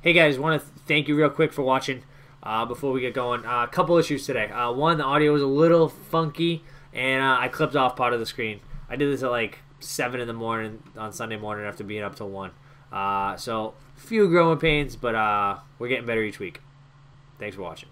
Hey guys, want to thank you real quick for watching before we get going. A couple issues today. One, the audio was a little funky, and I clipped off part of the screen. I did this at like 7 in the morning on Sunday morning after being up till 1. So, few growing pains, but we're getting better each week. Thanks for watching.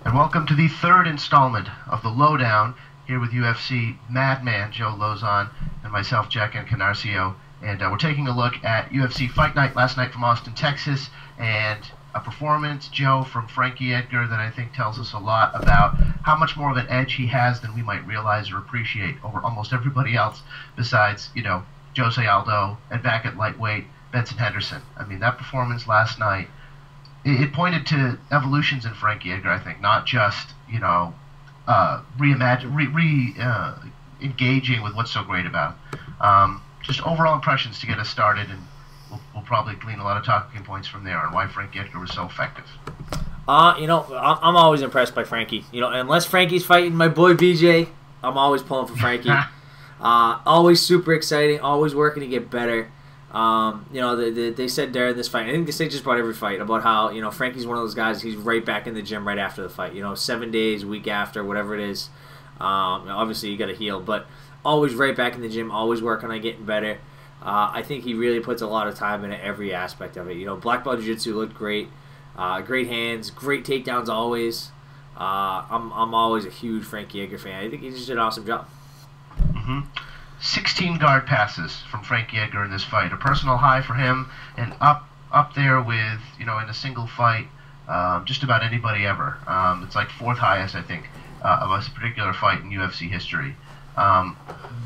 And welcome to the third installment of The Lowdown, here with UFC madman Joe Lozon and myself, Jack Canarcio. And we're taking a look at UFC Fight Night last night from Austin, Texas, and a performance, Joe, from Frankie Edgar that I think tells us a lot about how much more of an edge he has than we might realize or appreciate over almost everybody else besides, you know, Jose Aldo and back at lightweight, Benson Henderson. I mean, that performance last night, it pointed to evolutions in Frankie Edgar, I think, not just, you know, engaging with what's so great about it. Just overall impressions to get us started, and we'll probably glean a lot of talking points from there on why Frankie Edgar was so effective. You know, I'm always impressed by Frankie. You know, unless Frankie's fighting my boy BJ, I'm always pulling for Frankie. Always super exciting, always working to get better. You know, they said during this fight, I think they say just about every fight, about how, you know, Frankie's one of those guys, he's right back in the gym right after the fight. You know, 7 days, week after, whatever it is. Obviously, you got to heal, but always right back in the gym, always working on getting better. I think he really puts a lot of time into every aspect of it. You know, black belt jiu-jitsu looked great. Great hands, great takedowns always. I'm always a huge Frankie Edgar fan. I think he just did an awesome job. 16 guard passes from Frankie Edgar in this fight. A personal high for him, and up there with, you know, in a single fight, just about anybody ever. It's like 4th highest, I think, of a particular fight in UFC history.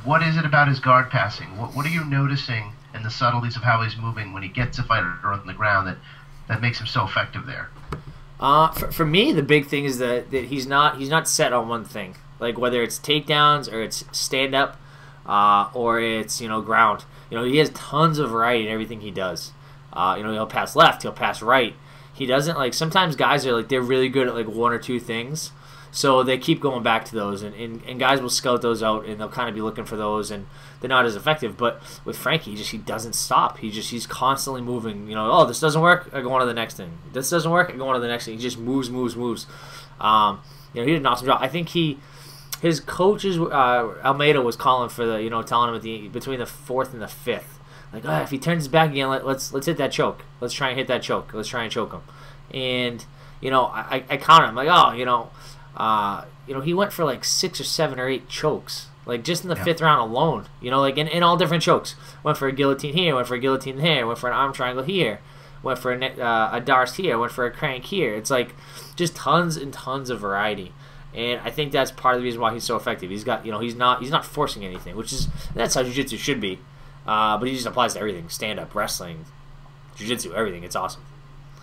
What is it about his guard passing? What are you noticing in the subtleties of how he's moving when he gets a fighter on the ground that makes him so effective there? For me, the big thing is that he's not set on one thing. Like, whether it's takedowns or it's stand-up, or it's, you know, ground. You know, he has tons of variety in everything he does. You know, he'll pass left, he'll pass right. He doesn't, like, sometimes guys are, like, they're really good at, like, 1 or 2 things. So they keep going back to those, and guys will scout those out, and they'll kind of be looking for those, and they're not as effective. But with Frankie, he doesn't stop. He's constantly moving. You know, oh, this doesn't work, I go on to the next thing. This doesn't work, I go on to the next thing. He just moves. You know, he did an awesome job. I think his coaches, Almeida was calling for the, you know, telling him between the 4th and the 5th, like, oh, if he turns his back again, let's hit that choke. Let's try and hit that choke. Let's try and choke him. And, you know, I counted him, like, oh, you know, he went for like 6 or 7 or 8 chokes, like just in the 5th round alone. You know, like in all different chokes. Went for a guillotine here, went for a guillotine there, went for an arm triangle here, went for a Darce here, went for a crank here. It's like just tons and tons of variety. And I think that's part of the reason why he's so effective. He's got, you know, he's not forcing anything, that's how jiu-jitsu should be. But he just applies to everything: stand-up, wrestling, jiu-jitsu, everything. It's awesome.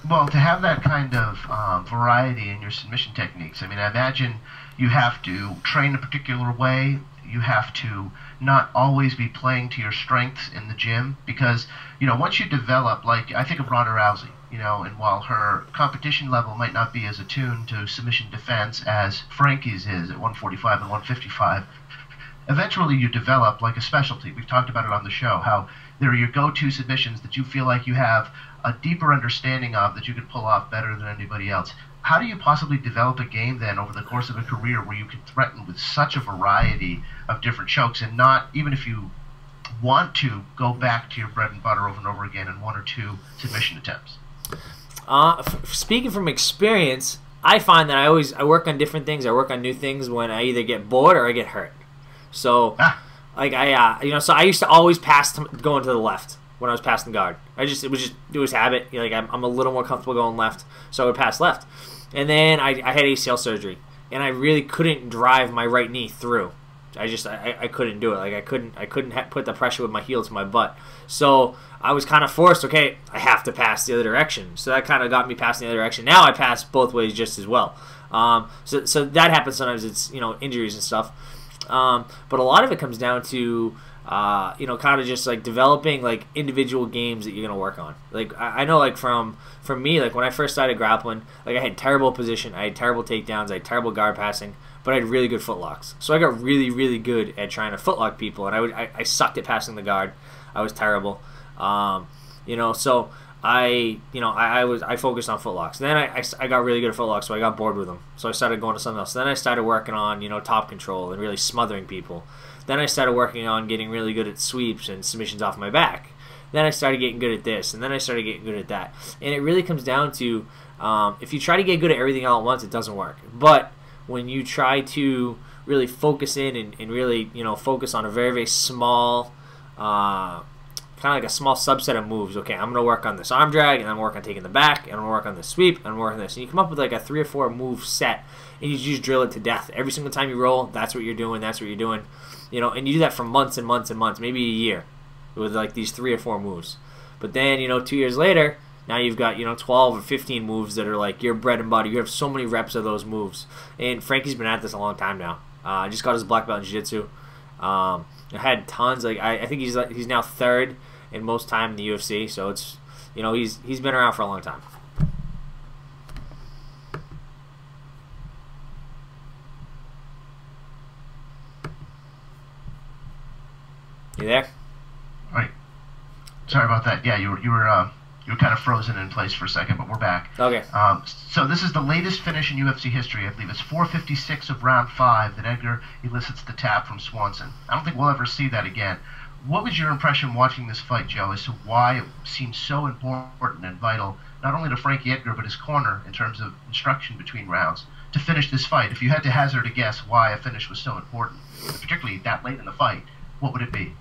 Well, to have that kind of variety in your submission techniques, I mean, I imagine you have to train a particular way. You have to not always be playing to your strengths in the gym, because, you know, once you develop, like, I think of Ronda Rousey, you know, and while her competition level might not be as attuned to submission defense as Frankie's is at 145 and 155, eventually you develop like a specialty. We've talked about it on the show, how there are your go-to submissions that you feel like you have a deeper understanding of, that you could pull off better than anybody else. How do you possibly develop a game then over the course of a career where you can threaten with such a variety of different chokes, and not, even if you want to, go back to your bread and butter over and over again in 1 or 2 submission attempts? Speaking from experience, I find that I work on different things. I work on new things when I either get bored or I get hurt. So, like, you know, so I used to always pass going to the left when I was passing guard. It was habit. You know, like, I'm a little more comfortable going left, so I would pass left. And then I had ACL surgery, and I really couldn't drive my right knee through. I couldn't do it. Like, I couldn't put the pressure with my heel to my butt. So I was kind of forced. Okay, I have to pass the other direction. So that kind of got me passing the other direction. Now I pass both ways just as well. So that happens sometimes. It's, you know, injuries and stuff. But a lot of it comes down to, you know, kind of just like developing like individual games that you're gonna work on. Like, I know, like, from me, like when I first started grappling, like, I had terrible position, I had terrible takedowns, I had terrible guard passing. but I had really good footlocks. So I got really, really good at trying to footlock people, and I sucked at passing the guard. I was terrible. So I focused on footlocks. Then I got really good at footlocks, so I got bored with them. So I started going to something else. Then I started working on, top control and really smothering people. Then I started working on getting really good at sweeps and submissions off my back. Then I started getting good at this, and then I started getting good at that. And it really comes down to, if you try to get good at everything all at once, it doesn't work. But when you try to really focus in and really, focus on a very, very small, kind of like a small subset of moves. Okay, I'm going to work on this arm drag, and I'm going to work on taking the back, and I'm going to work on this sweep, and I'm going to work on this. And you come up with like a 3 or 4 move set, and you just drill it to death. Every single time you roll, that's what you're doing, and you do that for months and months and months, maybe a year, with like these 3 or 4 moves. But then, 2 years later, now you've got, 12 or 15 moves that are like your bread and butter. You have so many reps of those moves. And Frankie's been at this a long time now. I just got his black belt in jiu-jitsu. I had tons. Like I think he's now 3rd in most time in the UFC. So it's, he's been around for a long time. You there? Right. Sorry about that. Yeah, you were kind of frozen in place for a second, but we're back. Okay. So this is the latest finish in UFC history. I believe it's 4:56 of round 5 that Edgar elicits the tap from Swanson. I don't think we'll ever see that again. What was your impression watching this fight, Joe, as to why it seems so important and vital, not only to Frankie Edgar, but his corner in terms of instruction between rounds, to finish this fight? If you had to hazard a guess why a finish was so important, particularly that late in the fight, what would it be?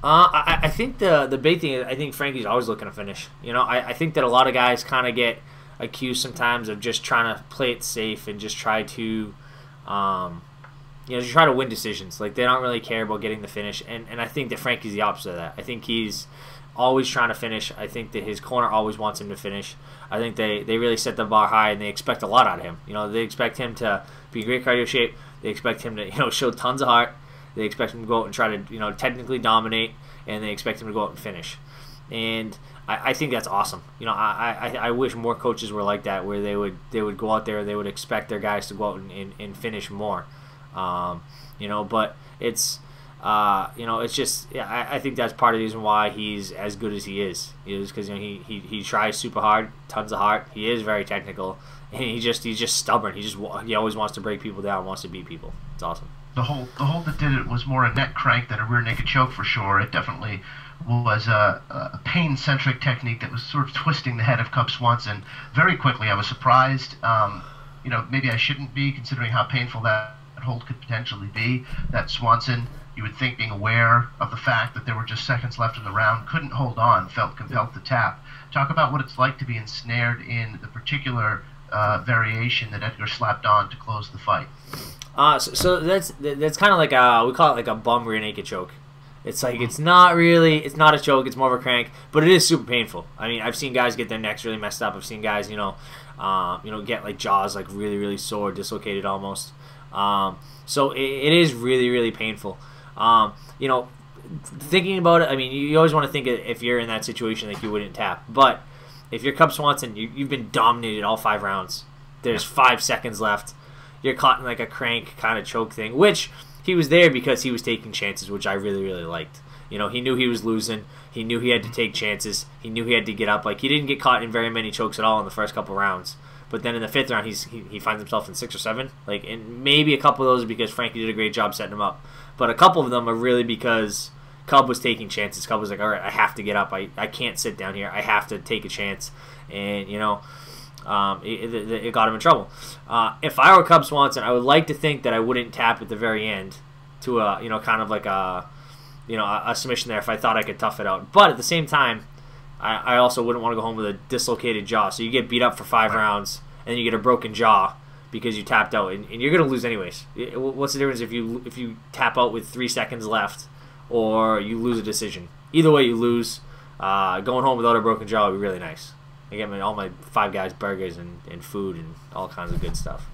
I think the big thing is I think Frankie's always looking to finish. I think that a lot of guys kind of get accused sometimes of just trying to play it safe and just try to, just try to win decisions. Like they don't really care about getting the finish. And I think that Frankie's the opposite of that. I think he's always trying to finish. I think that his corner always wants him to finish. I think they really set the bar high and they expect a lot out of him. They expect him to be in great cardio shape. They expect him to show tons of heart. They expect him to go out and try to, technically dominate, and they expect him to go out and finish. And I think that's awesome. I wish more coaches were like that, where they would go out there, they would expect their guys to go out and finish more. But it's, it's just, I think that's part of the reason why he's as good as he is because he tries super hard, tons of heart. He is very technical, and he's just stubborn. He always wants to break people down, wants to beat people. It's awesome. The hold that did it was more a neck crank than a rear naked choke for sure. It definitely was a pain-centric technique that was sort of twisting the head of Cub Swanson very quickly. I was surprised. Maybe I shouldn't be, considering how painful that hold could potentially be. That Swanson, you would think, being aware of the fact that there were just seconds left in the round, couldn't hold on, felt compelled to tap. Talk about what it's like to be ensnared in the particular variation that Edgar slapped on to close the fight. So that's kind of like we call it like a bum rear naked choke. It's like it's not a choke, it's more of a crank, but it is super painful. I mean, I've seen guys get their necks really messed up. I've seen guys, get like jaws like really, really sore, dislocated almost. So it is really, really painful. Thinking about it, I mean, you always want to think if you're in that situation like you wouldn't tap. But if you're Cub Swanson, you've been dominated all 5 rounds. There's 5 seconds left. You're caught in like a crank kind of choke thing, which he was there because he was taking chances, which I really, really liked. He knew he was losing. He knew he had to take chances. He knew he had to get up. Like, he didn't get caught in very many chokes at all in the first couple rounds. But then in the 5th round, he finds himself in 6 or 7. Like, and maybe a couple of those are because Frankie did a great job setting him up. But a couple of them are really because Cub was taking chances. Cub was like, all right, I have to get up. I can't sit down here. I have to take a chance. And, it got him in trouble. If I were Cub Swanson, I would like to think that I wouldn't tap at the very end to kind of like a submission there if I thought I could tough it out. But at the same time, I also wouldn't want to go home with a dislocated jaw. So you get beat up for 5 rounds and then you get a broken jaw because you tapped out, and you're going to lose anyways. What's the difference if you tap out with 3 seconds left or you lose a decision? Either way, you lose. Going home without a broken jaw would be really nice. I get all my 5 Guys burgers and food and all kinds of good stuff.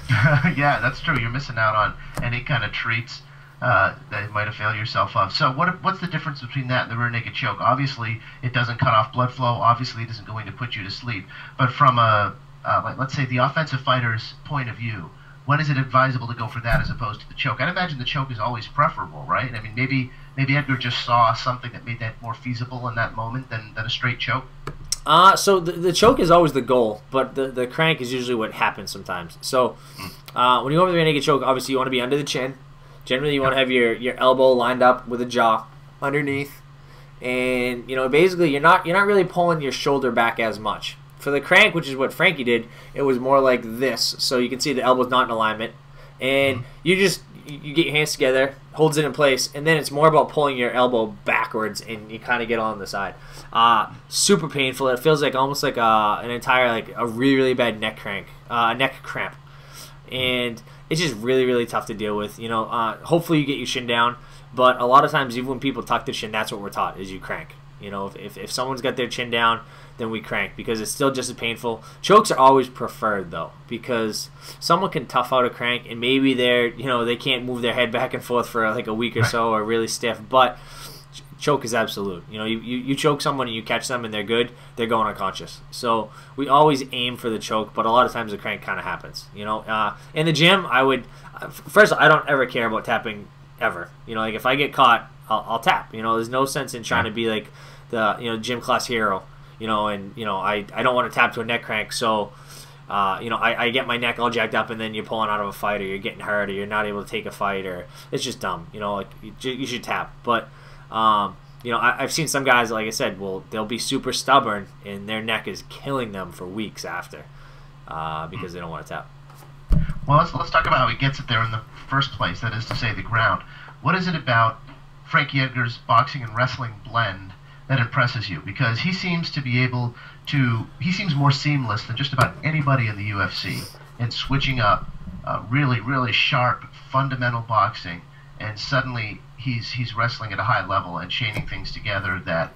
Yeah, that's true. You're missing out on any kind of treats that you might have failed yourself of. So what's the difference between that and the rear naked choke? Obviously, it doesn't cut off blood flow. Obviously, it isn't going to put you to sleep. But from let's say the offensive fighter's point of view, when is it advisable to go for that as opposed to the choke? I'd imagine the choke is always preferable, right? I mean, maybe Edgar just saw something that made that more feasible in that moment than a straight choke. So the choke is always the goal, but the crank is usually what happens sometimes. So when you go over the rear naked choke, obviously you want to be under the chin. Generally, you want to have your elbow lined up with the jaw underneath, and basically you're not really pulling your shoulder back as much. For the crank, which is what Frankie did, it was more like this. So you can see the elbow's not in alignment, and you get your hands together, holds it in place, and then it's more about pulling your elbow backwards, and you kind of get on the side. Super painful. It feels like almost like an entire a really bad neck cramp, and it's just really tough to deal with. Hopefully you get your shin down, but a lot of times even when people tuck the chin, that's what we're taught is you crank. If someone's got their chin down, then we crank because it's still just as painful. Chokes are always preferred though, because someone can tough out a crank and maybe they can't move their head back and forth for like a week or so or really stiff, but choke is absolute. You choke someone and you catch them and they're good, they're going unconscious. So we always aim for the choke, but a lot of times the crank kind of happens. In the gym, first I don't ever care about tapping ever. If I get caught, I'll tap. There's no sense in trying to be like the gym class hero. I don't want to tap to a neck crank, so I get my neck all jacked up, and then you're pulling out of a fight, or you're getting hurt, or you're not able to take a fight, or it's just dumb. You should tap. But I've seen some guys, like I said, they'll be super stubborn, and their neck is killing them for weeks after because they don't want to tap. Well, let's talk about how he gets it there in the first place. That is to say, the ground. What is it about Frankie Edgar's boxing and wrestling blend that impresses you? Because he seems to be able to, he seems more seamless than just about anybody in the UFC in switching up really sharp, fundamental boxing, and suddenly he's wrestling at a high level and chaining things together that,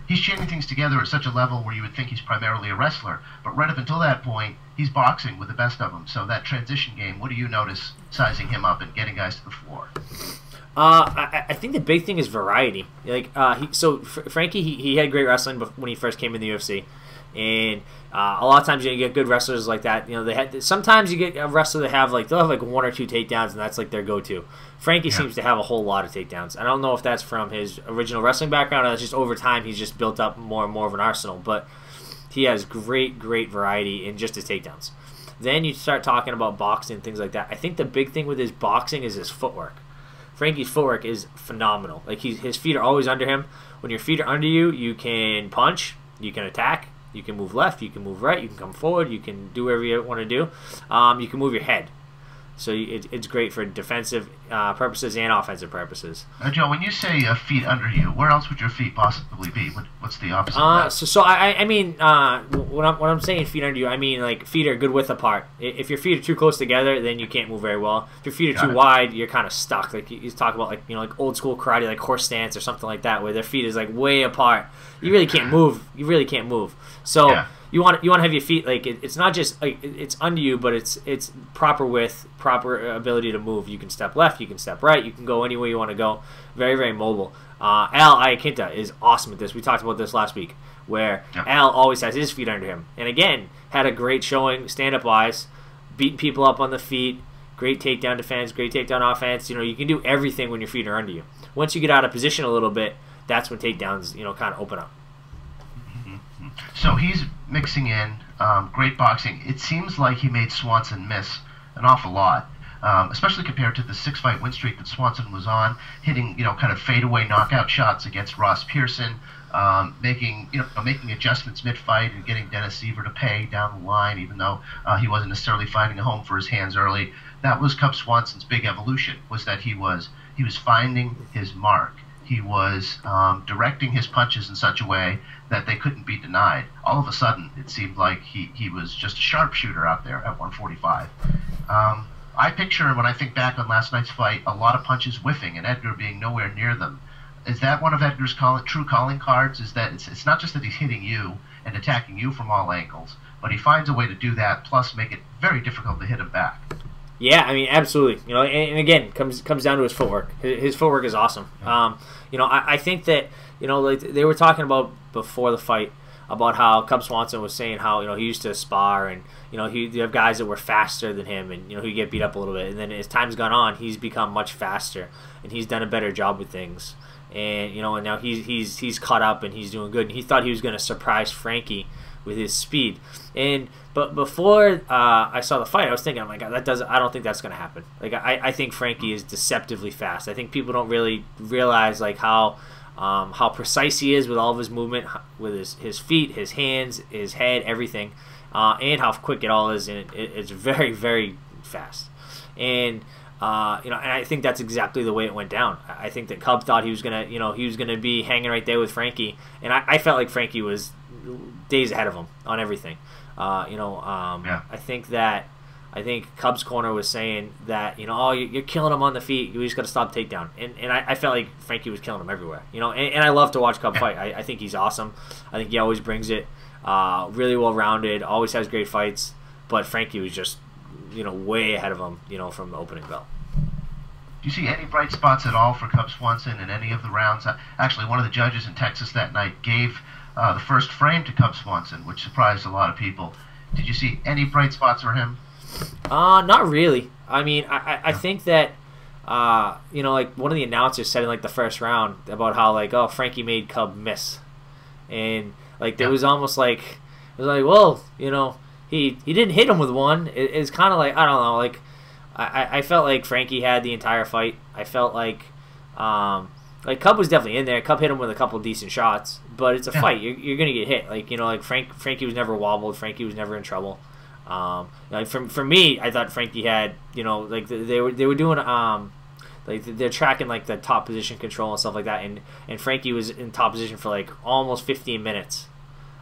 he's chaining things together at such a level where you would think he's primarily a wrestler, but right up until that point, he's boxing with the best of them. So that transition game, what do you notice sizing him up and getting guys to the floor? I think the big thing is variety. Frankie, he had great wrestling when he first came in the UFC, and a lot of times you get good wrestlers like that. Sometimes you get a wrestler that they'll have like 1 or 2 takedowns, and that's like their go-to. Frankie seems to have a whole lot of takedowns. I don't know if that's from his original wrestling background or that's just over time he's just built up more and more of an arsenal, but he has great variety in just his takedowns. Then you start talking about boxing and things like that. I think the big thing with his boxing is his footwork. Frankie's footwork is phenomenal. His feet are always under him. When your feet are under you, you can punch, you can attack, you can move left, you can move right, you can come forward, you can do whatever you want to do. You can move your head. So it's great for defensive purposes and offensive purposes. Joe, when you say feet under you, where else would your feet possibly be? What's the opposite of that? I mean, when I'm saying feet under you, I mean feet are good width apart. If your feet are too close together, then you can't move very well. If your feet are too wide, you're kind of stuck. You talk about like old school karate, like horse stance or something like that, where their feet is way apart. You really can't move. You really can't move. So. Yeah. You want to have your feet it's not just it's under you, but it's proper width, proper ability to move. You can step left, you can step right, you can go anywhere you want to go. Very mobile. Al Iaquinta is awesome at this. We talked about this last week, where Al always has his feet under him, and again had a great showing stand-up wise, beating people up on the feet, great takedown defense, great takedown offense. You can do everything when your feet are under you. Once you get out of position a little bit, that's when takedowns kind of open up. So he's mixing in great boxing. It seems like he made Swanson miss an awful lot, especially compared to the 6-fight win streak that Swanson was on, hitting kind of fadeaway knockout shots against Ross Pearson, making adjustments mid-fight and getting Dennis Seaver to pay down the line, even though he wasn't necessarily finding a home for his hands early. That was Cub Swanson's big evolution, was that he was finding his mark. He was directing his punches in such a way that they couldn't be denied. All of a sudden, it seemed like he was just a sharpshooter out there at 145. I picture, when I think back on last night's fight, a lot of punches whiffing and Edgar being nowhere near them. Is that one of Edgar's true calling cards? Is that it's not just that he's hitting you and attacking you from all angles, but he finds a way to do that, plus make it very difficult to hit him back. Yeah, I mean, absolutely. And again, comes down to his footwork. His footwork is awesome. I think that like they were talking about before the fight, about how Cub Swanson was saying how he used to spar, and you have guys that were faster than him, and he'd get beat up a little bit, and then as time's gone on, he's become much faster, and he's done a better job with things, and and now he's caught up and he's doing good, and he thought he was going to surprise Frankie with his speed. But before I saw the fight, I was thinking, oh my God, I don't think that's going to happen. Like I think Frankie is deceptively fast. I think people don't really realize like how precise he is with all of his movement, with his feet, his hands, his head, everything, and how quick it all is. And it's very, very fast. And and I think that's exactly the way it went down. I think that Cub thought he was gonna be hanging right there with Frankie, and I felt like Frankie was days ahead of him on everything. Yeah. I think Cub's corner was saying that oh, you're killing him on the feet. You just got to stop takedown, and I felt like Frankie was killing him everywhere. And I love to watch Cub fight. I think he's awesome. I think he always brings it. Really well rounded. Always has great fights. But Frankie was just way ahead of him. From the opening bell. Do you see any bright spots at all for Cub Swanson in any of the rounds? Actually, one of the judges in Texas that night gave the first frame to Cub Swanson, which surprised a lot of people. Did you see any bright spots for him? Not really. I mean, I think that like one of the announcers said in like the first round about how like, oh, Frankie made Cub miss, and like there was almost like it was like, well, he didn't hit him with one. It's kind of like, I don't know, like I felt like Frankie had the entire fight. I felt like Cub was definitely in there. Cub hit him with a couple of decent shots, but it's a fight. You're gonna get hit. Like like Frankie was never wobbled. Frankie was never in trouble. Like for me, I thought Frankie had like they were doing like they're tracking like the top position control and stuff like that, and Frankie was in top position for like almost 15 minutes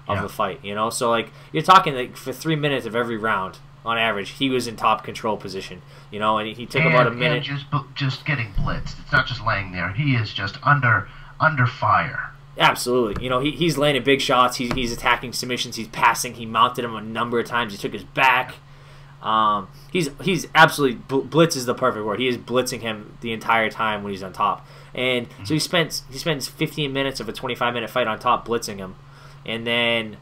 of the fight. So like you're talking like for 3 minutes of every round on average, he was in top control position. And he took about a minute. And just getting blitzed. It's not just laying there. He is just under fire. Absolutely. He's landing big shots. He's attacking submissions. He's passing. He mounted him a number of times. He took his back. He's absolutely blitz is the perfect word. He is blitzing him the entire time when he's on top. And so he spends 15 minutes of a 25-minute fight on top blitzing him, and then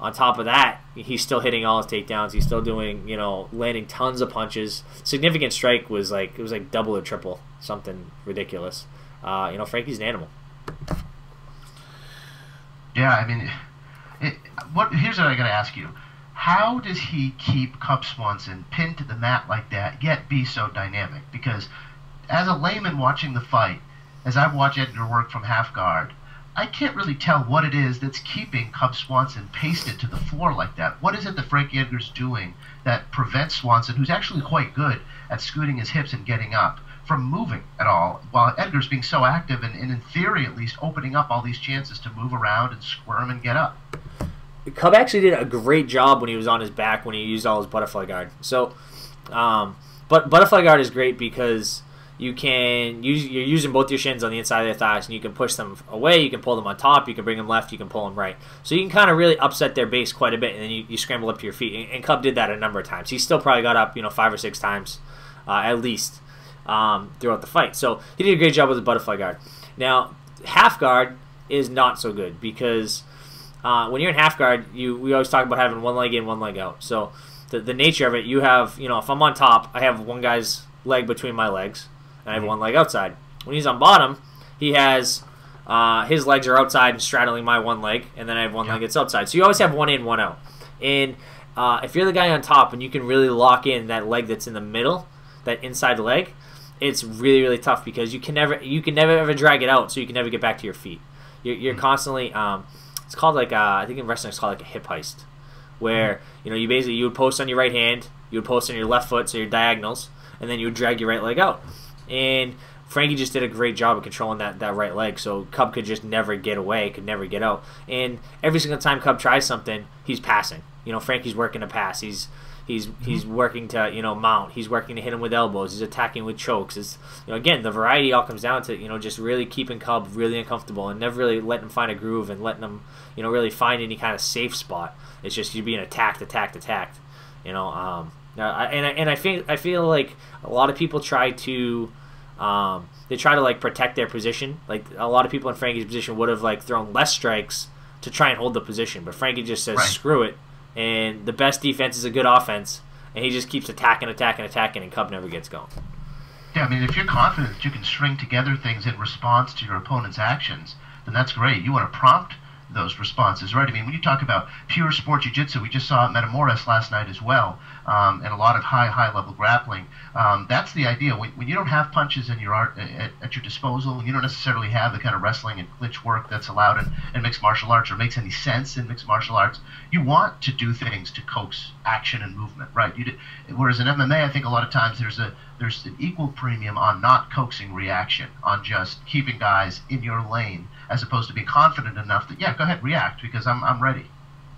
on top of that, he's still hitting all his takedowns. He's still doing landing tons of punches. Significant strike was like double or triple, something ridiculous. Frankie's an animal. Yeah, I mean, here's what I got to ask you. How does he keep Cub Swanson pinned to the mat like that, yet be so dynamic? Because as a layman watching the fight, as I watch Edgar work from half guard, I can't really tell what it is that's keeping Cub Swanson pasted to the floor like that. What is it that Frankie Edgar's doing that prevents Swanson, who's actually quite good at scooting his hips and getting up, from moving at all, while Edgar's being so active and in theory at least opening up all these chances to move around and squirm and get up? Cub actually did a great job when he was on his back when he used all his butterfly guard. So, but butterfly guard is great because you're using both your shins on the inside of their thighs, and you can push them away, you can pull them on top, you can bring them left, you can pull them right. So you can kind of really upset their base quite a bit, and then you scramble up to your feet. And Cub did that a number of times. He still probably got up 5 or 6 times at least throughout the fight. So he did a great job with the butterfly guard. Now, half guard is not so good because when you're in half guard, we always talk about having one leg in, one leg out. So the nature of it, you have, if I'm on top, I have one guy's leg between my legs, and I have one leg outside. When he's on bottom, he has his legs are outside and straddling my one leg, and then I have one leg that's outside. So you always have one in, one out. And if you're the guy on top and you can really lock in that leg that's in the middle, that inside leg, it's really, really tough because you can never ever drag it out, so you can never get back to your feet. You're constantly it's called like I think in wrestling it's called like a hip heist, where you would post on your right hand, you would post on your left foot, so your diagonals, and then you would drag your right leg out. And Frankie just did a great job of controlling that right leg, so Cub could just never get away, could never get out. And every single time Cub tries something, he's passing. Frankie's working to pass. He's working to mount. He's working to hit him with elbows. He's attacking with chokes. It's again, the variety all comes down to just really keeping Cub really uncomfortable and never really letting him find a groove and letting him really find any kind of safe spot. It's just you being attacked. And I feel like a lot of people try to like protect their position. Like a lot of people in Frankie's position would have like thrown less strikes to try and hold the position. But Frankie just says, Right. screw it. And the best defense is a good offense. And he just keeps attacking, and Cub never gets going. Yeah, I mean, if you're confident that you can string together things in response to your opponent's actions, then that's great. You want to prompt those responses, right? I mean, when you talk about pure sport jiu-jitsu, we just saw at Metamoris last night as well, and a lot of high-level grappling. That's the idea. When you don't have punches in your at your disposal, and you don't necessarily have the kind of wrestling and clinch work that's allowed in mixed martial arts or makes any sense in mixed martial arts, you want to do things to coax action and movement, right? Whereas in MMA, I think a lot of times there's an equal premium on not coaxing reaction, on just keeping guys in your lane, as opposed to being confident enough that, yeah, go ahead, react, because I'm ready.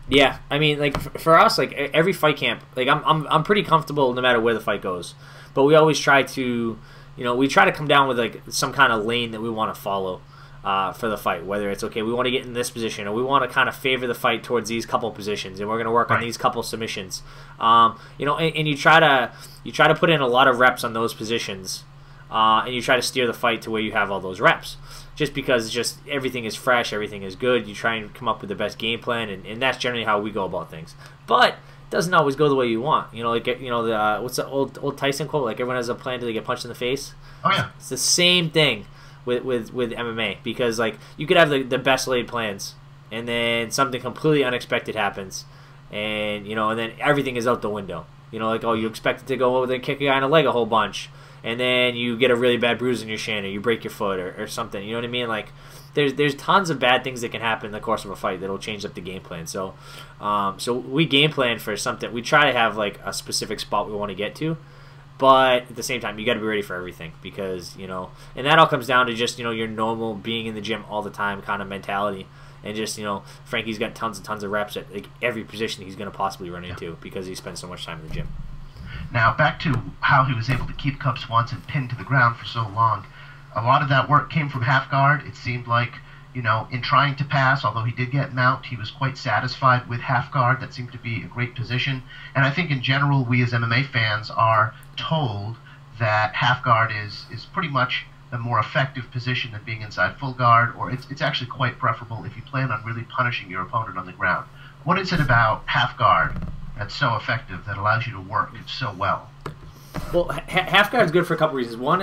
Yeah, I mean, like for us, like every fight camp, like I'm pretty comfortable no matter where the fight goes, but we always try to, we try to come down with like some kind of lane that we want to follow for the fight. Whether it's okay, we want to get in this position, or we want to kind of favor the fight towards these couple positions, and we're going to work on these couple submissions. And you try to put in a lot of reps on those positions, and you try to steer the fight to where you have all those reps. Just because everything is fresh, everything is good, you try and come up with the best game plan, and that's generally how we go about things. But it doesn't always go the way you want. What's the old Tyson quote? Like, everyone has a plan till they get punched in the face. Oh yeah, it's the same thing with MMA, because like you could have the best laid plans, and then something completely unexpected happens, and and then everything is out the window. You expect it to go over there and kick a guy in the leg a whole bunch, and then you get a really bad bruise in your shin, or you break your foot, or something. You know what I mean? Like, there's tons of bad things that can happen in the course of a fight that'll change up the game plan. So, so we game plan for something. We try to have like a specific spot we want to get to, but at the same time, you got to be ready for everything, because and that all comes down to just your normal being in the gym all the time kind of mentality, and just Frankie's got tons and tons of reps at like every position he's going to possibly run into, because he spends so much time in the gym. Now, back to how he was able to keep Cub Swanson pinned to the ground for so long. A lot of that work came from half guard. It seemed like, in trying to pass, although he did get mount, he was quite satisfied with half guard. That seemed to be a great position. And I think in general, we as MMA fans are told that half guard is pretty much a more effective position than being inside full guard, or it's actually quite preferable if you plan on really punishing your opponent on the ground. What is it about half guard that's so effective, that allows you to work so well? Well, half guard is good for a couple reasons. One,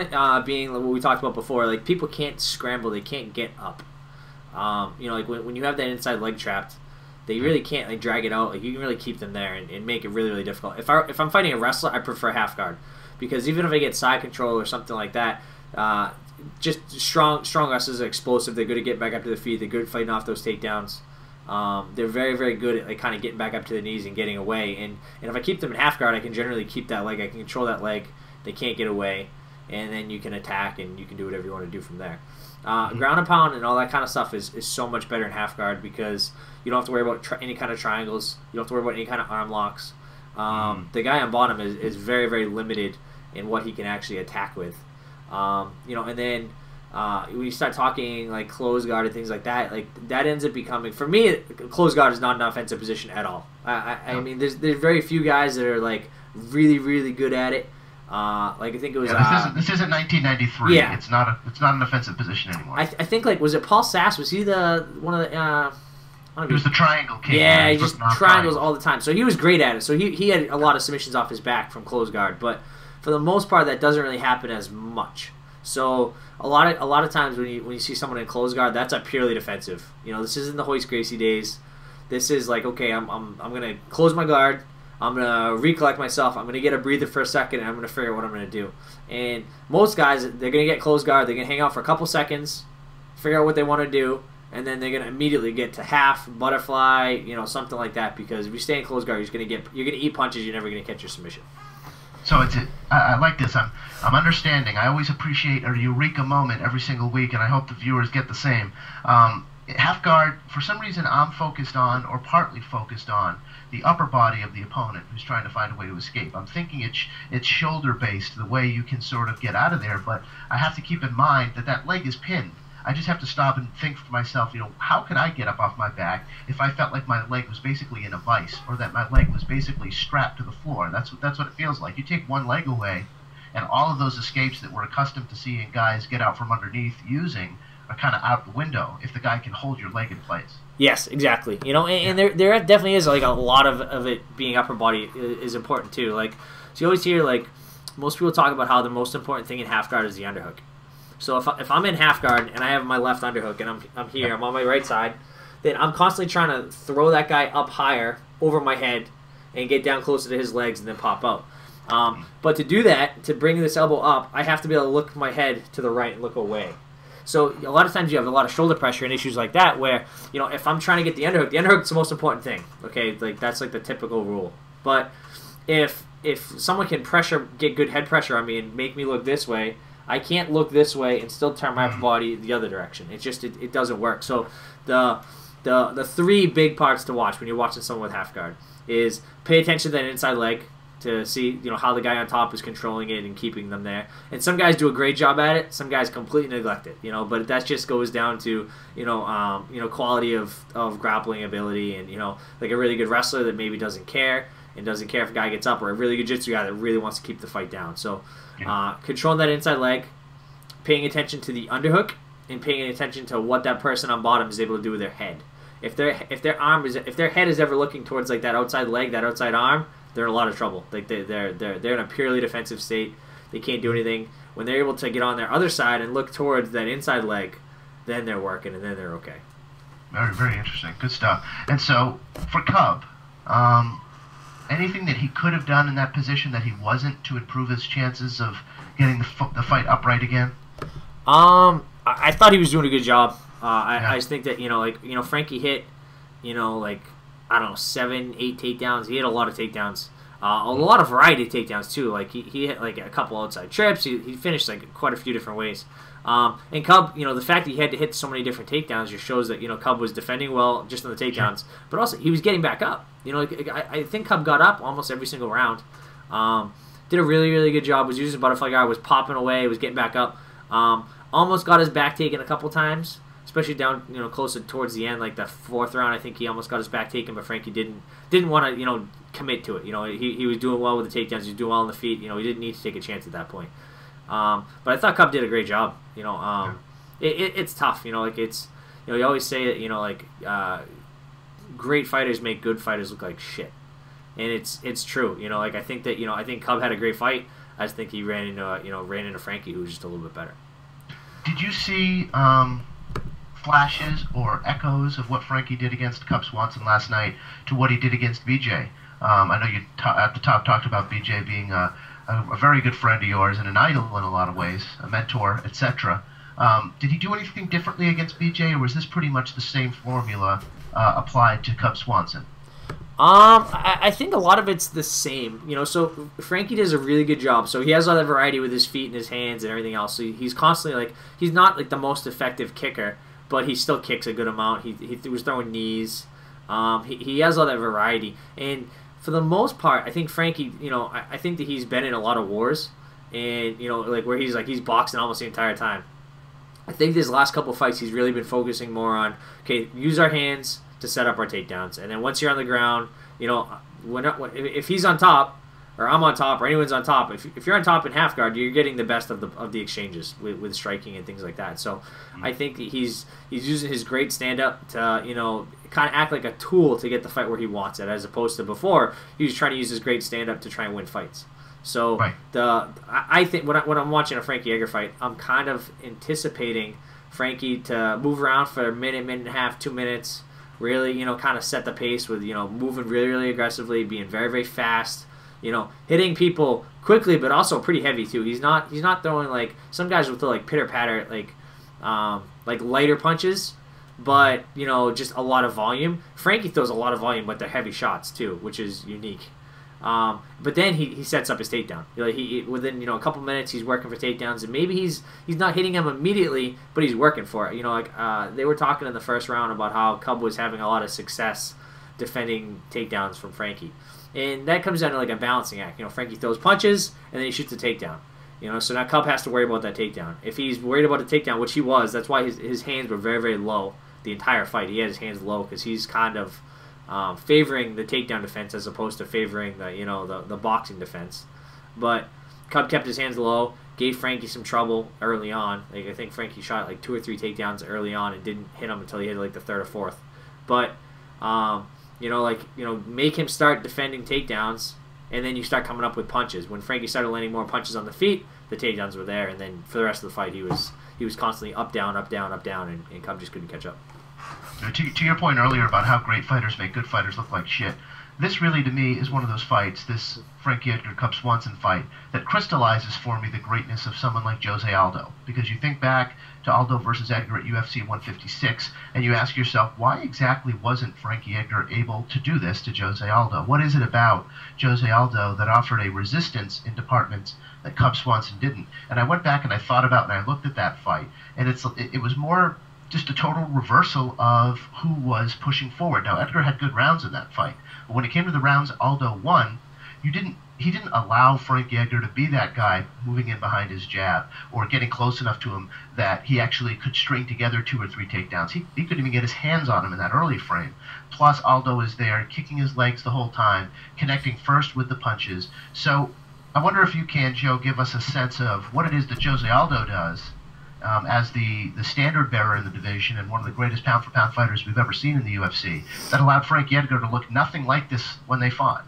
being what we talked about before, like people can't scramble, they can't get up. Like when you have that inside leg trapped, they really can't like drag it out. Like you can really keep them there and make it really, really difficult. If I'm fighting a wrestler, I prefer half guard, because even if I get side control or something like that, just strong wrestlers are explosive. They're good at getting back up to the feet. They're good at fighting off those takedowns. They're very, very good at like kind of getting back up to the knees and getting away. And if I keep them in half guard, I can generally keep that leg. I can control that leg. They can't get away, and then you can attack and you can do whatever you want to do from there. Ground and pound and all that kind of stuff is so much better in half guard, because you don't have to worry about any kind of triangles. You don't have to worry about any kind of arm locks. The guy on bottom is very, very limited in what he can actually attack with. And then when you start talking like close guard and things like that ends up becoming, for me, close guard is not an offensive position at all. I mean, there's very few guys that are like really, really good at it. Like I think it was. This isn't 1993. Yeah. It's not an offensive position anymore. I think like, was it Paul Sass? Was he one of the? He was the triangle king. Yeah, he just triangles all the time. So he was great at it. So he had a lot of submissions off his back from close guard, but for the most part, that doesn't really happen as much. So a lot of times when you see someone in close guard, that's a purely defensive. This isn't the Hoist Gracie days. This is like, okay, I'm gonna close my guard. I'm gonna recollect myself. I'm gonna get a breather for a second, and I'm gonna figure out what I'm gonna do. And most guys, they're gonna get close guard. They're gonna hang out for a couple seconds, figure out what they want to do, and then they're gonna immediately get to half butterfly, something like that. Because if you stay in close guard, you're gonna eat punches. You're never gonna catch your submission. So I like this. I'm understanding. I always appreciate a eureka moment every single week, and I hope the viewers get the same. Half guard, for some reason, I'm focused on, or partly focused on, the upper body of the opponent who's trying to find a way to escape. I'm thinking it's shoulder-based, the way you can sort of get out of there, but I have to keep in mind that leg is pinned. I just have to stop and think to myself, how could I get up off my back if I felt like my leg was basically in a vise, or that my leg was basically strapped to the floor? That's what it feels like. You take one leg away, and all of those escapes that we're accustomed to seeing guys get out from underneath using are kind of out the window if the guy can hold your leg in place. Yes, exactly. You know, and there definitely is like a lot of it being upper body is important too. Like, so you always hear like most people talk about how the most important thing in half guard is the underhook. So if I'm in half guard and I have my left underhook and I'm here, I'm on my right side, then I'm constantly trying to throw that guy up higher over my head and get down closer to his legs and then pop out. But to do that, to bring this elbow up, I have to be able to look my head to the right and look away. So a lot of times you have a lot of shoulder pressure and issues like that where, you know, if I'm trying to get the underhook's the most important thing. Okay, like that's like the typical rule. But if someone can get good head pressure on me and make me look this way, I can't look this way and still turn my body the other direction. It just it doesn't work. So the three big parts to watch when you're watching someone with half guard is pay attention to that inside leg to see, you know, how the guy on top is controlling it and keeping them there. And some guys do a great job at it. Some guys completely neglect it, you know. But that just goes down to, you know, quality of grappling ability and, you know, like a really good wrestler that maybe doesn't care and doesn't care if a guy gets up, or a really good jiu-jitsu guy that really wants to keep the fight down. So controlling that inside leg, paying attention to the underhook, and paying attention to what that person on bottom is able to do with their head. If their head is ever looking towards like that outside leg, that outside arm, they're in a lot of trouble. Like they're in a purely defensive state. They can't do anything. When they're able to get on their other side and look towards that inside leg, then they're working and then they're okay. Very, very interesting. Good stuff. And so for Cub, anything that he could have done in that position that he wasn't to improve his chances of getting the fight upright again? I thought he was doing a good job. I just think that, you know, Frankie hit, you know, like, I don't know, 7, 8 takedowns. He hit a lot of takedowns. A lot of variety of takedowns, too. Like, he hit, like, a couple outside trips. He finished, like, quite a few different ways. And Cub, you know, the fact that he had to hit so many different takedowns just shows that, you know, Cub was defending well just on the takedowns. Sure. But also, he was getting back up. You know, like, I think Cub got up almost every single round. Did a really, really good job. Was using butterfly guard, was popping away, was getting back up. Almost got his back taken a couple times, especially down, you know, closer towards the end, like the 4th round. I think he almost got his back taken, but Frankie didn't want to, you know, commit to it. You know, he was doing well with the takedowns. He was doing well on the feet. You know, he didn't need to take a chance at that point. But I thought Cub did a great job. You know, it's tough. You know, like it's, you know, you always say that, you know, like great fighters make good fighters look like shit, and it's true. You know, like I think that, you know, I think Cub had a great fight. I just think he ran into Frankie, who was just a little bit better. Did you see flashes or echoes of what Frankie did against Cub Swanson last night to what he did against BJ? I know you at the top talked about BJ being a very good friend of yours and an idol in a lot of ways, a mentor, etc. Did he do anything differently against BJ, or was this pretty much the same formula applied to Cub Swanson? I think a lot of it's the same, you know. So Frankie does a really good job. So he has all that variety with his feet and his hands and everything else. So he's constantly like, he's not like the most effective kicker, but he still kicks a good amount. He was throwing knees. He has all that variety, and for the most part, I think Frankie, you know, I think that he's been in a lot of wars, and you know, like where he's boxing almost the entire time. I think these last couple fights, he's really been focusing more on, okay, use our hands to set up our takedowns, and then once you're on the ground, you know, if he's on top, or I'm on top, or anyone's on top, if you're on top in half guard, you're getting the best of the exchanges with striking and things like that. So I think that he's using his great stand up to, you know, kind of act like a tool to get the fight where he wants it, as opposed to before he was trying to use his great stand up to try and win fights. So I think when I'm watching a Frankie Edgar fight, I'm kind of anticipating Frankie to move around for a minute and a half, 2 minutes. Really, you know, kind of set the pace with, you know, moving really, really aggressively, being very, very fast, you know, hitting people quickly, but also pretty heavy too. He's not throwing like some guys will throw like pitter patter, like lighter punches, but you know, just a lot of volume. Frankie throws a lot of volume, but they're heavy shots too, which is unique. But then he sets up his takedown. You know, he within, you know, a couple minutes he's working for takedowns, and maybe he's not hitting him immediately, but he's working for it. You know, like they were talking in the first round about how Cub was having a lot of success defending takedowns from Frankie, and that comes down to like a balancing act. You know, Frankie throws punches and then he shoots a takedown. You know, so now Cub has to worry about that takedown. If he's worried about a takedown, which he was, that's why his hands were very, very low the entire fight. He had his hands low because he's kind of favoring the takedown defense as opposed to favoring the, you know, the boxing defense. But Cub kept his hands low, gave Frankie some trouble early on. Like I think Frankie shot like 2 or 3 takedowns early on and didn't hit him until he hit like the 3rd or 4th. But make him start defending takedowns, and then you start coming up with punches. When Frankie started landing more punches on the feet, the takedowns were there, and then for the rest of the fight, he was constantly up, down, up, down, up, down, and Cub just couldn't catch up. To your point earlier about how great fighters make good fighters look like shit, this really, to me, is one of those fights, this Frankie Edgar Cub Swanson fight, that crystallizes for me the greatness of someone like Jose Aldo. Because you think back to Aldo versus Edgar at UFC 156, and you ask yourself, why exactly wasn't Frankie Edgar able to do this to Jose Aldo? What is it about Jose Aldo that offered a resistance in departments that Cub Swanson didn't? And I went back and I thought about and I looked at that fight, and it was more just a total reversal of who was pushing forward. Now, Edgar had good rounds in that fight, but when it came to the rounds Aldo won, he didn't allow Frankie Edgar to be that guy moving in behind his jab or getting close enough to him that he actually could string together 2 or 3 takedowns. He couldn't even get his hands on him in that early frame. Plus, Aldo is there kicking his legs the whole time, connecting first with the punches. So I wonder if you can, Joe, give us a sense of what it is that Jose Aldo does as the standard bearer in the division and one of the greatest pound-for-pound fighters we've ever seen in the UFC, that allowed Frankie Edgar to look nothing like this when they fought.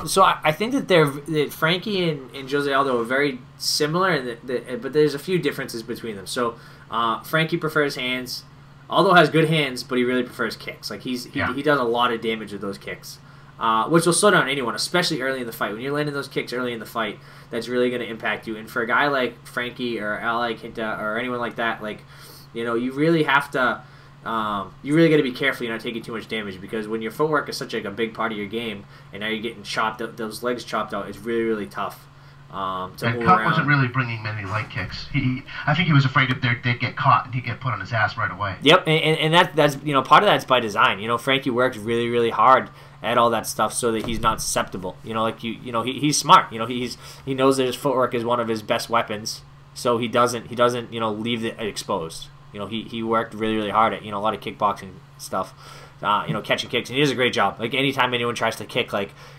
So I think that Frankie and Jose Aldo are very similar, but there's a few differences between them. So Frankie prefers hands. Aldo has good hands, but he really prefers kicks. Like he does a lot of damage with those kicks, which will slow down anyone, especially early in the fight. When you're landing those kicks early in the fight, that's really going to impact you. And for a guy like Frankie or Ally Quinta or anyone like that, you really have to. You really got to be careful you're not taking too much damage, because when your footwork is such a big part of your game, and now you're getting those legs chopped out, it's really, really tough to and move Cub around. wasn't really bringing many leg kicks. I think he was afraid if they'd get caught and he'd get put on his ass right away. Yep, and that's part of that's by design. Frankie works really, really hard at all that stuff so that he's not susceptible. He's smart. He knows that his footwork is one of his best weapons, so he doesn't leave it exposed. He worked really, really hard at a lot of kickboxing stuff, catching kicks, and he does a great job. Like anytime anyone tries to kick,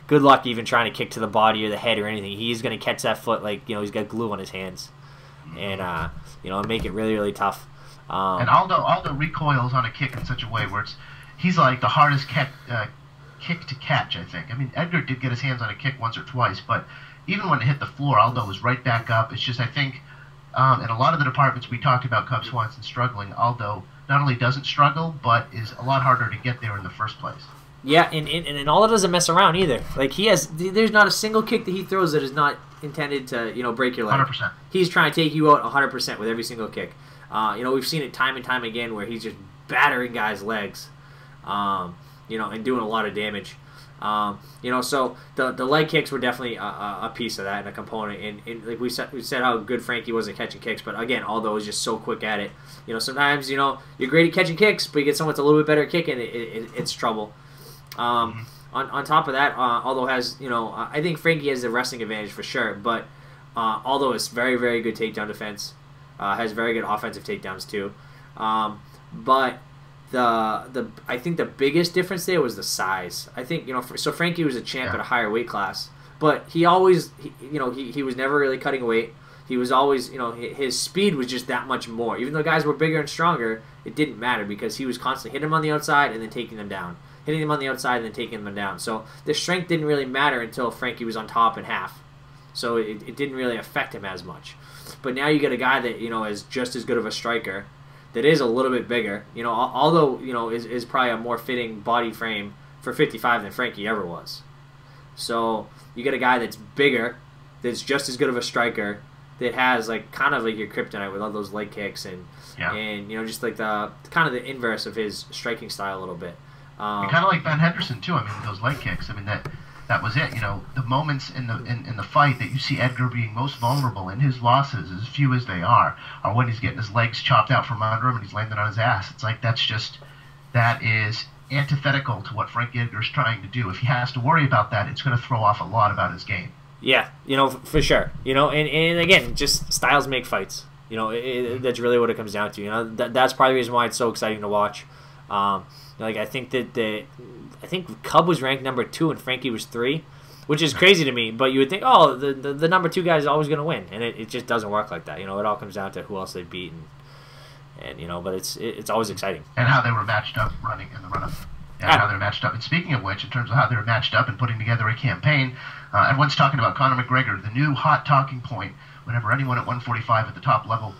good luck even trying to kick to the body or the head or anything. He's gonna catch that foot he's got glue on his hands, and make it really, really tough. And Aldo recoils on a kick in such a way where he's like the hardest kick to catch, I think. I mean, Edgar did get his hands on a kick once or twice, but even when it hit the floor, Aldo was right back up. It's just, I think, in a lot of the departments we talked about Cub Swanson struggling, Aldo not only doesn't struggle, but is a lot harder to get there in the first place. Yeah, and Aldo doesn't mess around either. There's not a single kick that he throws that is not intended to, break your leg. 100%. He's trying to take you out 100% with every single kick. We've seen it time and time again where he's just battering guys' legs, and doing a lot of damage. So the leg kicks were definitely a piece of that and a component. And like we said how good Frankie was at catching kicks, but again, Aldo is just so quick at it. Sometimes you're great at catching kicks, but you get someone that's a little bit better at kicking, it's trouble. On top of that, Aldo has I think Frankie has the wrestling advantage for sure, but Aldo is very, very good takedown defense, has very good offensive takedowns too, but. I think the biggest difference there was the size. I think so Frankie was a champ at a higher weight class, but he always he was never really cutting weight. He was always his speed was just that much more. Even though guys were bigger and stronger, it didn't matter because he was constantly hitting them on the outside and then taking them down, hitting them on the outside and then taking them down. So the strength didn't really matter until Frankie was on top in half. So it didn't really affect him as much. But now you get a guy that is just as good of a striker, that is a little bit bigger, although is probably a more fitting body frame for 55 than Frankie ever was. So you get a guy that's bigger, that's just as good of a striker, that has kind of your kryptonite with all those leg kicks and just the kind of the inverse of his striking style a little bit. Kind of like Ben Henderson too. I mean, with those leg kicks. I mean that was it. The moments in the fight that you see Edgar being most vulnerable in his losses, as few as they are when he's getting his legs chopped out from under him and he's landing on his ass. It's that is antithetical to what Frankie Edgar is trying to do. If he has to worry about that, it's going to throw off a lot about his game. Yeah, for sure. And again, just styles make fights. That's really what it comes down to. That's probably the reason why it's so exciting to watch. I think Cub was ranked number 2 and Frankie was 3. which is crazy to me. But you would think, oh, the number 2 guy is always going to win, and it just doesn't work like that. You know, it all comes down to who else they beat, and you know, but it's always exciting. And how they were matched up running in the run-up. Yeah, how they're matched up. And speaking of which, in terms of how they're matched up and putting together a campaign, everyone's talking about Conor McGregor. The new hot talking point whenever anyone at 145 at the top level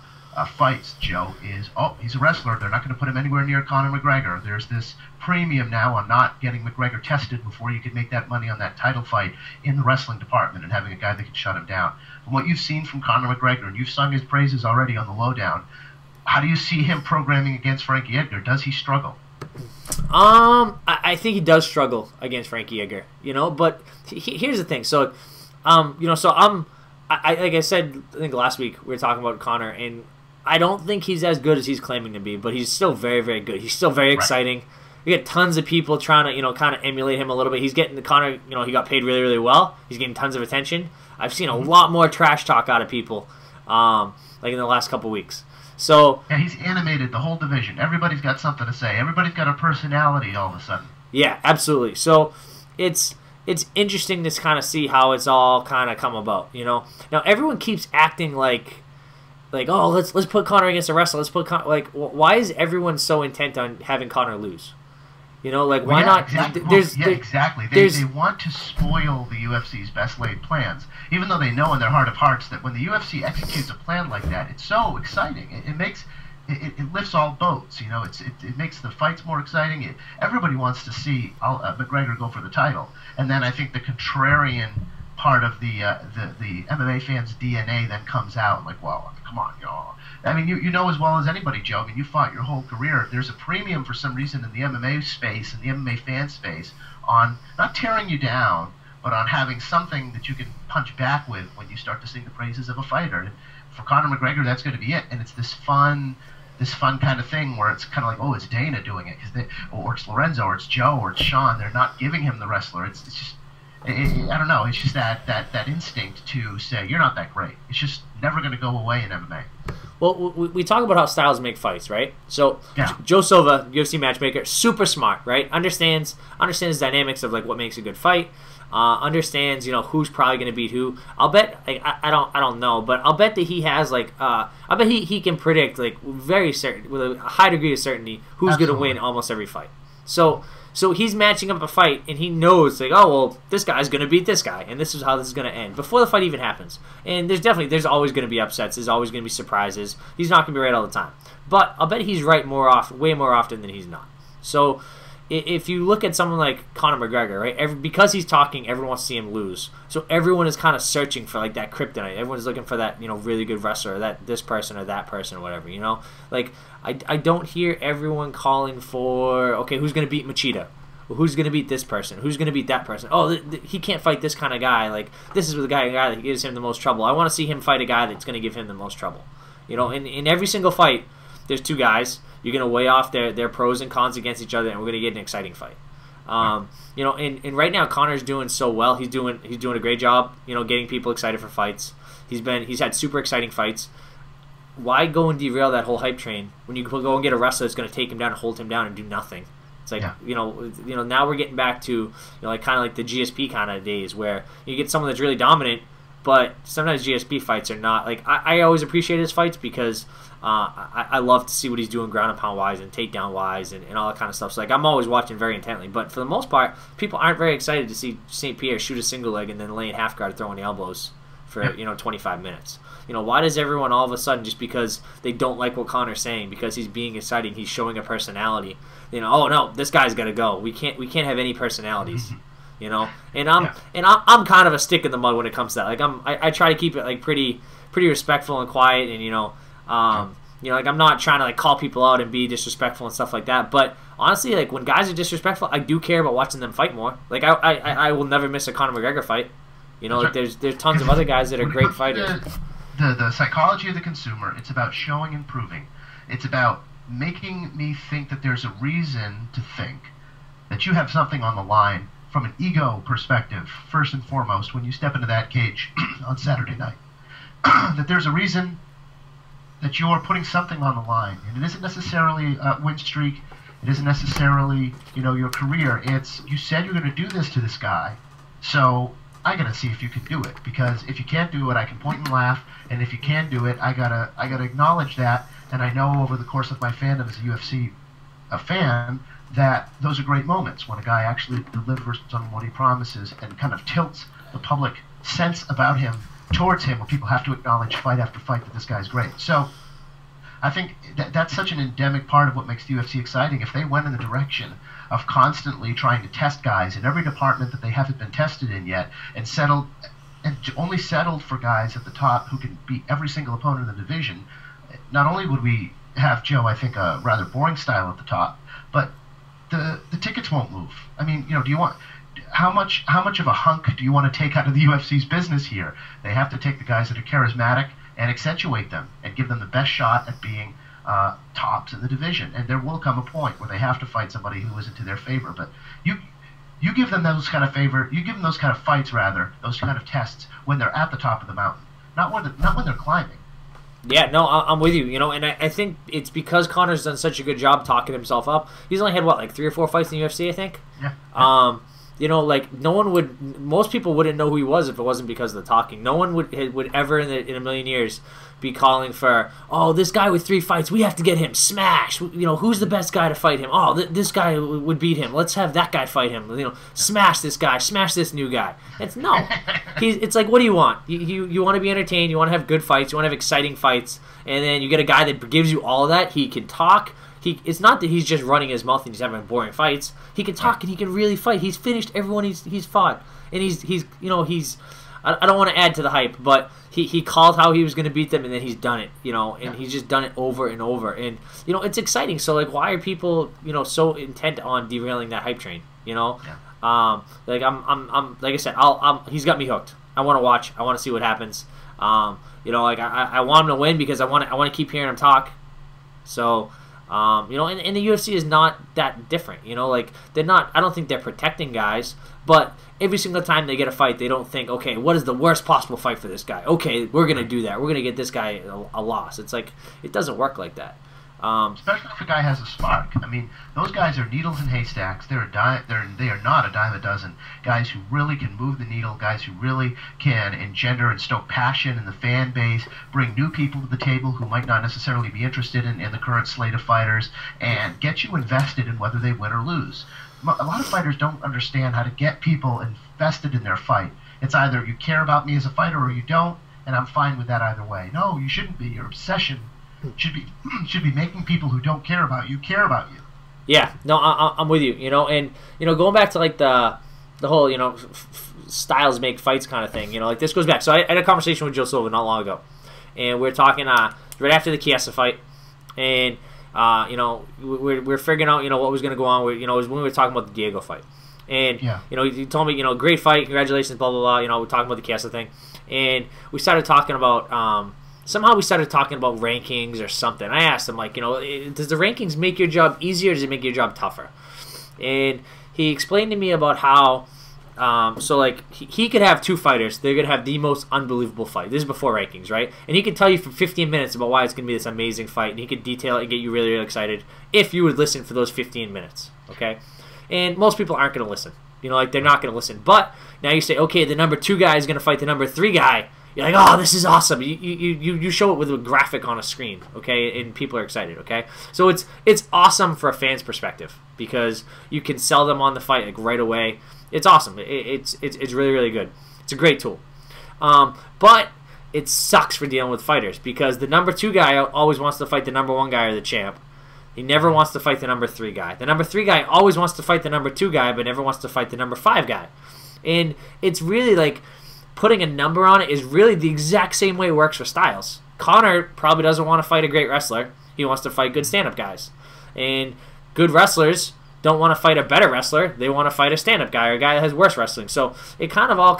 fights, Joe, is, oh, he's a wrestler. They're not going to put him anywhere near Conor McGregor. There's this premium now on not getting McGregor tested before you can make that money on that title fight in the wrestling department and having a guy that can shut him down. From what you've seen from Conor McGregor, and you've sung his praises already on the lowdown, how do you see him programming against Frankie Edgar? Does he struggle? I think he does struggle against Frankie Edgar, you know, but here's the thing. So, you know, so like I said, I think last week we were talking about Conor, and I don't think he's as good as he's claiming to be, but he's still very, very good. He's still very exciting. You get tons of people trying to, you know, kind of emulate him a little bit. He's getting the Conor, you know, he got paid really, really well. He's getting tons of attention. I've seen a lot more trash talk out of people, like in the last couple weeks. So yeah, he's animated the whole division. Everybody's got something to say. Everybody's got a personality all of a sudden. Yeah, absolutely. So it's interesting to kind of see how it's all kind of come about. You know, now everyone keeps acting like oh, let's put Conor against a wrestler. Let's put why is everyone so intent on having Conor lose? You know, like why not? Exactly. Exactly. They want to spoil the UFC's best laid plans, even though they know in their heart of hearts that when the UFC executes a plan like that, it's so exciting. It lifts all boats. You know, it makes the fights more exciting. Everybody wants to see McGregor go for the title, and then I think the contrarian part of the MMA fans' DNA then comes out, like, well, come on, y'all. I mean, you know as well as anybody, Joe. I mean, you fought your whole career. There's a premium for some reason in the MMA space and the MMA fan space on not tearing you down, but on having something that you can punch back with when you start to sing the praises of a fighter. And for Conor McGregor, that's going to be it. And it's this fun kind of thing where it's kind of like, oh, it's Dana doing it, or it's Lorenzo, or it's Joe, or it's Sean. They're not giving him the wrestler. It's just, I don't know. It's just that instinct to say you're not that great. It's just never going to go away in MMA. Well, we talk about how styles make fights, right? So yeah. Joe Silva, UFC matchmaker, super smart, right? Understands dynamics of like what makes a good fight. Understands, you know, who's probably going to beat who. I'll bet, like, I don't know, but I'll bet that he has like, I bet he can predict like very certain, with a high degree of certainty, who's going to win almost every fight. So he's matching up a fight, and he knows, like, oh, well, this guy's going to beat this guy, and this is how this is going to end, before the fight even happens. And there's always going to be upsets. There's always going to be surprises. He's not going to be right all the time. But I'll bet he's right way more often than he's not. So if you look at someone like Conor McGregor, right, because he's talking, everyone wants to see him lose. So everyone is kind of searching for, like, that kryptonite. Everyone's looking for that, you know, really good wrestler, or this person or that person or whatever, you know? Like, I don't hear everyone calling for, okay, who's going to beat Machida? Well, who's going to beat this person? Who's going to beat that person? Oh, he can't fight this kind of guy. Like, this is the guy that gives him the most trouble. I want to see him fight a guy that's going to give him the most trouble. You know, in every single fight, there's two guys. You're going to weigh off their pros and cons against each other, and we're going to get an exciting fight. You know, and right now Conor's doing so well. He's doing a great job, you know, getting people excited for fights. He's had super exciting fights. Why go and derail that whole hype train when you go and get a wrestler that's going to take him down, hold him down, and do nothing? It's like, you know, now we're getting back to, you know, like kind of like the GSP kind of days where you get someone that's really dominant, but sometimes GSP fights are not, like, I always appreciate his fights because I love to see what he's doing ground and pound wise and takedown wise and all that kind of stuff. So, like, I'm always watching very intently, but for the most part, people aren't very excited to see St. Pierre shoot a single leg and then lay in half guard throwing elbows for, you know, 25 minutes. You know, why does everyone all of a sudden, just because they don't like what Conor's saying, because he's being exciting, he's showing a personality, you know, oh no, this guy's got to go. We can't have any personalities. You know, and I'm kind of a stick in the mud when it comes to that. Like, I try to keep it like pretty respectful and quiet, and you know, like, I'm not trying to like call people out and be disrespectful and stuff like that. But honestly, like, when guys are disrespectful, I do care about watching them fight more. Like, I will never miss a Conor McGregor fight. You know, like, there's tons of other guys that are great fighters. The psychology of the consumer, it's about showing and proving. It's about making me think that there's a reason to think that you have something on the line from an ego perspective, first and foremost, when you step into that cage on Saturday night. That there's a reason that you're putting something on the line. And it isn't necessarily a win streak. It isn't necessarily, you know, your career. It's, you said you're going to do this to this guy, so I gotta see if you can do it, because if you can't do it, I can point and laugh, and if you can do it, I gotta acknowledge that, and I know over the course of my fandom as a UFC fan that those are great moments when a guy actually delivers on what he promises and kind of tilts the public sense about him towards him, where people have to acknowledge fight after fight that this guy's great. So I think that's such an endemic part of what makes the UFC exciting. If they went in the direction of constantly trying to test guys in every department that they haven't been tested in yet, and only settled for guys at the top who can beat every single opponent in the division, not only would we have, Joe, I think, a rather boring style at the top, but the tickets won't move. I mean, do you want how much of a hunk do you want to take out of the UFC's business here? They have to take the guys that are charismatic and accentuate them and give them the best shot at being tops in the division. And there will come a point where they have to fight somebody who isn't to their favor. But you give them those kind of fights, rather, those kind of tests when they're at the top of the mountain, not when they're climbing. Yeah, no, I'm with you, and I think it's because Conor's done such a good job talking himself up. He's only had, like 3 or 4 fights in the UFC, I think? Yeah. Like, most people wouldn't know who he was if it wasn't because of the talking. No one would ever in a million years be calling for, oh, this guy with 3 fights, we have to get him, smash, who's the best guy to fight him? Oh, this guy would beat him, let's have that guy fight him, smash this guy, smash this new guy. It's like, what do you want? You want to be entertained, you want to have good fights, you want to have exciting fights, and then you get a guy that gives you all of that. He can talk. It's not that he's just running his mouth and he's having boring fights. He can talk and he can really fight. He's finished everyone he's fought, and he's I don't want to add to the hype, but he called how he was going to beat them, and then he's done it, and he's just done it over and over, and it's exciting. So like, why are people so intent on derailing that hype train? Like I'm like I said, he's got me hooked. I want to watch. I want to see what happens. Like I want him to win because I want to keep hearing him talk. So. And the UFC is not that different, like they're not, I don't think they're protecting guys, but every single time they get a fight, they don't think, okay, what is the worst possible fight for this guy? Okay, we're going to do that. We're going to get this guy a loss. It's like, it doesn't work like that. Especially if a guy has a spark. I mean, those guys are needles in haystacks. They are not a dime a dozen. Guys who really can move the needle, guys who really can engender and stoke passion in the fan base, bring new people to the table who might not necessarily be interested in the current slate of fighters, and get you invested in whether they win or lose. A lot of fighters don't understand how to get people invested in their fight. It's either you care about me as a fighter or you don't, and I'm fine with that either way. No, you shouldn't be. Your obsession should be making people who don't care about you care about you. Yeah, no, I'm with you. And going back to like the whole styles make fights kind of thing. Like this goes back. So I had a conversation with Joe Silva not long ago, and we were talking right after the Chiesa fight, and we're figuring out what was going to go on. It was when we were talking about the Diego fight, and he told me great fight, congratulations, blah blah blah. We're talking about the Chiesa thing, and we started talking about. Somehow we started talking about rankings or something. I asked him, like, does the rankings make your job easier or does it make your job tougher? And he explained to me about how, so, like, he could have 2 fighters. They're going to have the most unbelievable fight. This is before rankings, right? And he could tell you for 15 minutes about why it's going to be this amazing fight. And he could detail it and get you really, really excited if you would listen for those 15 minutes, okay? And most people aren't going to listen. Like, they're not going to listen. But now you say, okay, the number 2 guy is going to fight the number 3 guy. You're like, oh, this is awesome. You show it with a graphic on a screen, okay, and people are excited, okay. So it's awesome for a fan's perspective because you can sell them on the fight like right away. It's awesome. It's really, really good. It's a great tool. But it sucks for dealing with fighters because the number 2 guy always wants to fight the number 1 guy or the champ. He never wants to fight the number 3 guy. The number 3 guy always wants to fight the number 2 guy, but never wants to fight the number 5 guy. And it's really like. Putting a number on it is really the exact same way it works for styles. Conor probably doesn't want to fight a great wrestler. He wants to fight good stand-up guys. And good wrestlers don't want to fight a better wrestler. They want to fight a stand-up guy or a guy that has worse wrestling. So it kind of all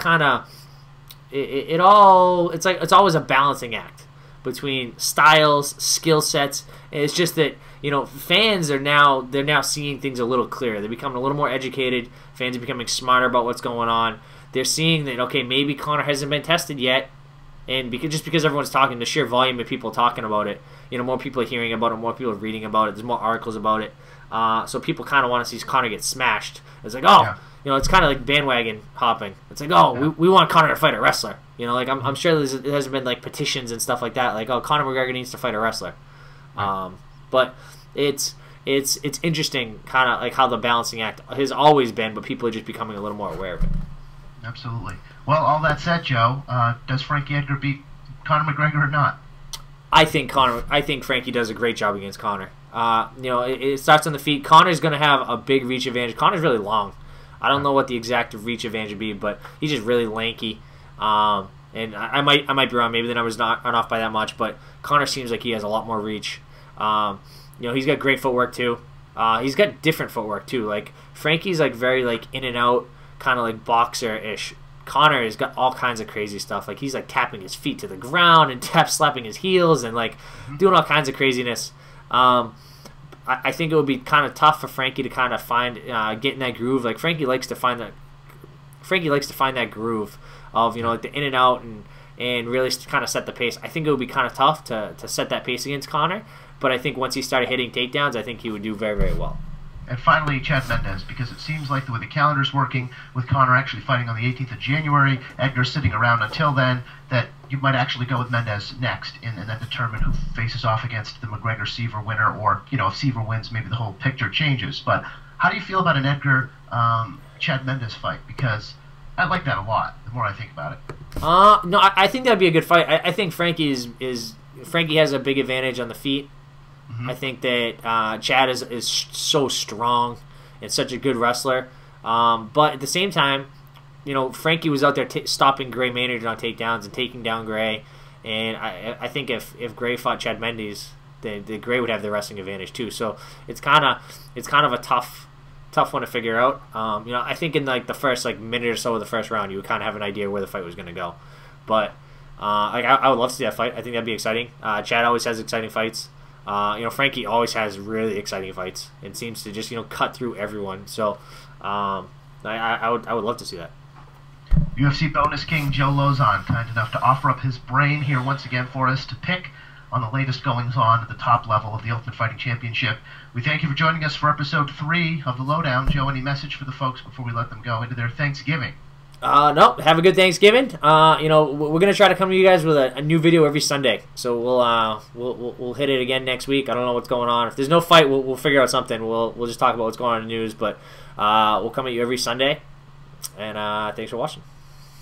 it's always a balancing act between styles, skill sets. And it's just that, fans are now seeing things a little clearer. They're becoming a little more educated. Fans are becoming smarter about what's going on. They're seeing that, okay, maybe Conor hasn't been tested yet, and because everyone's talking, the sheer volume of people talking about it, more people are hearing about it, more people are reading about it, there's more articles about it, so people kind of want to see Conor get smashed. It's like, oh, it's kind of like bandwagon hopping. It's like, oh, we want Conor to fight a wrestler. Like I'm sure there hasn't been like petitions and stuff like that. Like, oh, Conor McGregor needs to fight a wrestler. But it's interesting, kind of like how the balancing act has always been, but people are just becoming a little more aware of it. Absolutely. Well, all that said, Joe, does Frankie Edgar beat Conor McGregor or not? I think Frankie does a great job against Conor. It starts on the feet. Conor's going to have a big reach advantage. Conor's really long. I don't know what the exact reach advantage would be, but he's just really lanky. And I might be wrong. Maybe the numbers aren't off by that much, but Conor seems like he has a lot more reach. He's got great footwork too. He's got different footwork too. Like Frankie's like very like in and out, kind of like boxer-ish. Conor has got all kinds of crazy stuff. Like he's like tapping his feet to the ground and slapping his heels and like doing all kinds of craziness. I think it would be kind of tough for Frankie to kind of find get in that groove. Like Frankie likes to find that groove of like the in and out and really kind of set the pace. I think it would be kind of tough to set that pace against Conor. But I think once he started hitting takedowns, I think he would do very, very well. And finally, Chad Mendes, because it seems like the way the calendar's working, with Conor actually fighting on the 18th of January, Edgar sitting around until then, that you might actually go with Mendes next and then determine who faces off against the McGregor-Seaver winner, or, if Seaver wins, maybe the whole picture changes. But how do you feel about an Edgar-Chad Mendes fight? Because I like that a lot, the more I think about it. No, I think that'd be a good fight. I think Frankie has a big advantage on the feet. I think that Chad is so strong and such a good wrestler. But at the same time, Frankie was out there stopping Gray Maynard on takedowns and taking down Gray. And I think if Gray fought Chad Mendes, then Gray would have the wrestling advantage too. So it's kind of a tough one to figure out. I think in like the first like minute or so of the first round, you would kind of have an idea where the fight was going to go. But I would love to see that fight. I think that'd be exciting. Chad always has exciting fights. Frankie always has really exciting fights and seems to just cut through everyone. So I would love to see that. UFC bonus king Joe Lozon, kind enough to offer up his brain here once again for us to pick on the latest goings on at the top level of the Ultimate Fighting Championship. We thank you for joining us for episode 3 of the Lowdown. Joe, any message for the folks before we let them go into their Thanksgiving? No, have a good Thanksgiving. We're gonna try to come to you guys with a new video every Sunday. So we'll hit it again next week. I don't know what's going on. If there's no fight, we'll figure out something. We'll just talk about what's going on in the news. But we'll come at you every Sunday. And thanks for watching.